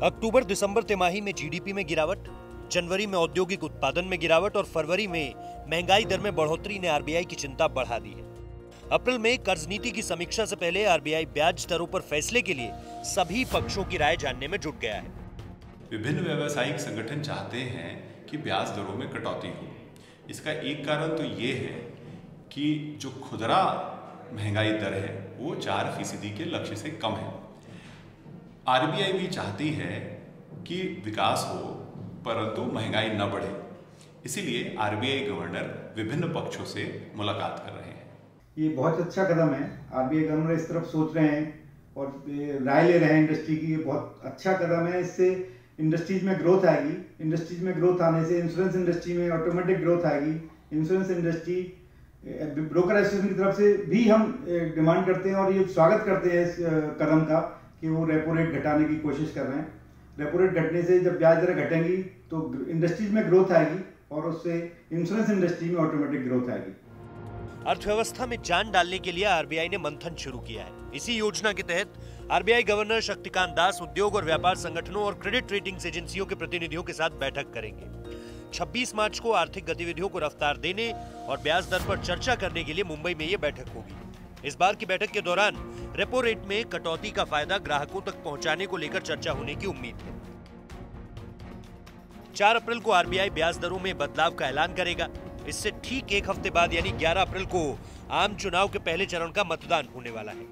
अक्टूबर दिसंबर तिमाही में जीडीपी में गिरावट, जनवरी में औद्योगिक उत्पादन में गिरावट और फरवरी में महंगाई दर में बढ़ोतरी ने आरबीआई की चिंता बढ़ा दी है। अप्रैल में कर्ज नीति की समीक्षा से पहले आरबीआई ब्याज दरों पर फैसले के लिए सभी पक्षों की राय जानने में जुट गया है। विभिन्न व्यावसायिक संगठन चाहते हैं कि ब्याज दरों में कटौती हो। इसका एक कारण तो ये है कि जो खुदरा महंगाई दर है वो 4% के लक्ष्य से कम है। आरबीआई भी चाहती है कि विकास हो परंतु महंगाई न बढ़े, इसीलिए आरबीआई गवर्नर विभिन्न पक्षों से मुलाकात कर रहे हैं। ये बहुत अच्छा कदम है। आरबीआई गवर्नर इस तरफ सोच रहे हैं और राय ले रहे हैं इंडस्ट्री की। ये बहुत अच्छा कदम है। इससे इंडस्ट्रीज में ग्रोथ आएगी। इंडस्ट्रीज में ग्रोथ आने से इंश्योरेंस इंडस्ट्री में ऑटोमेटिक ग्रोथ आएगी। इंश्योरेंस इंडस्ट्री ब्रोकर एसोसिएशन की तरफ से भी हम डिमांड करते हैं और ये स्वागत करते हैं इस कदम का कि वो रेपो रेट घटाने की कोशिश कर रहे हैं। रेपो रेट घटने से जब ब्याज दरें घटेंगी तो इंडस्ट्रीज में ग्रोथ आएगी और उससे इंश्योरेंस इंडस्ट्री में ऑटोमेटिक ग्रोथ आएगी। अर्थव्यवस्था में जान डालने के लिए आरबीआई ने मंथन शुरू किया है। इसी योजना के तहत आरबीआई गवर्नर शक्तिकांत दास उद्योग और व्यापार संगठनों और क्रेडिट रेटिंग एजेंसियों के प्रतिनिधियों के साथ बैठक करेंगे। 26 मार्च को आर्थिक गतिविधियों को रफ्तार देने और ब्याज दर पर चर्चा करने के लिए मुंबई में ये बैठक होगी। इस बार की बैठक के दौरान रेपो रेट में कटौती का फायदा ग्राहकों तक पहुंचाने को लेकर चर्चा होने की उम्मीद है। 4 अप्रैल को आरबीआई ब्याज दरों में बदलाव का ऐलान करेगा। इससे ठीक एक हफ्ते बाद यानी 11 अप्रैल को आम चुनाव के पहले चरण का मतदान होने वाला है।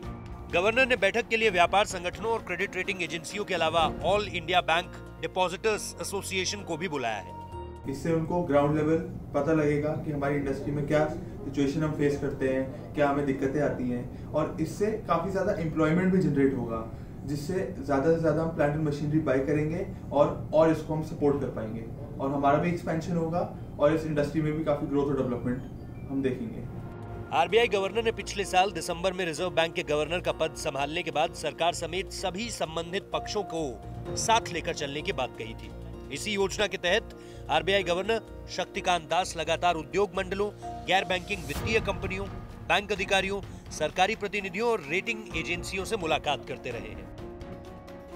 गवर्नर ने बैठक के लिए व्यापार संगठनों और क्रेडिट रेटिंग एजेंसियों के अलावा all India bank depositors association को भी बुलाया है। इससे उनको ग्राउंड लेवल पता लगेगा कि हमारी इंडस्ट्री में क्या सिचुएशन हम फेस करते हैं, क्या हमें दिक्कतें आती हैं, और इससे काफ़ी ज़्यादा एम्प्लॉयमेंट भी जनरेट होगा, जिससे ज़्यादा से ज़्यादा हम प्लांट एंड मशीनरी बाई करेंगे और इसको हम सपोर्ट कर पाएंगे और हमारा भी एक्सपेंशन होगा और इस इंडस्ट्री में भी काफ़ी ग्रोथ और डेवलपमेंट हम देखेंगे। आरबीआई गवर्नर ने पिछले साल दिसंबर में रिजर्व बैंक के गवर्नर का पद संभालने के बाद सरकार समेत सभी संबंधित पक्षों को साथ लेकर चलने की बात कही थी। इसी योजना के तहत आरबीआई गवर्नर शक्तिकांत दास लगातार उद्योग मंडलों, गैर बैंकिंग वित्तीय कंपनियों, बैंक अधिकारियों, सरकारी प्रतिनिधियों और रेटिंग एजेंसियों से मुलाकात करते रहे हैं।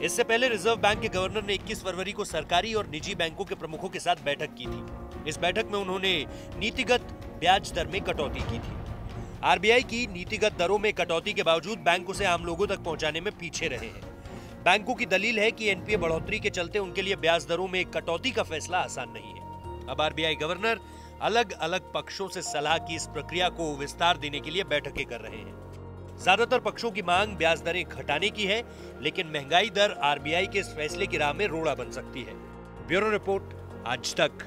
इससे पहले रिजर्व बैंक के गवर्नर ने 21 फरवरी को सरकारी और निजी बैंकों के प्रमुखों के साथ बैठक की थी। इस बैठक में उन्होंने नीतिगत ब्याज दर में कटौती की थी। आरबीआई की नीतिगत दरों में कटौती के बावजूद बैंक उसे आम लोगों तक पहुंचाने में पीछे रहे हैं। बैंकों की दलील है कि एनपीए बढ़ोतरी के चलते उनके लिए ब्याज दरों में कटौती का फैसला आसान नहीं है। अब आरबीआई गवर्नर अलग अलग पक्षों से सलाह की इस प्रक्रिया को विस्तार देने के लिए बैठकें कर रहे हैं। ज्यादातर पक्षों की मांग ब्याज दरें घटाने की है, लेकिन महंगाई दर आरबीआई के इस फैसले की राह में रोड़ा बन सकती है। ब्यूरो रिपोर्ट, आज तक।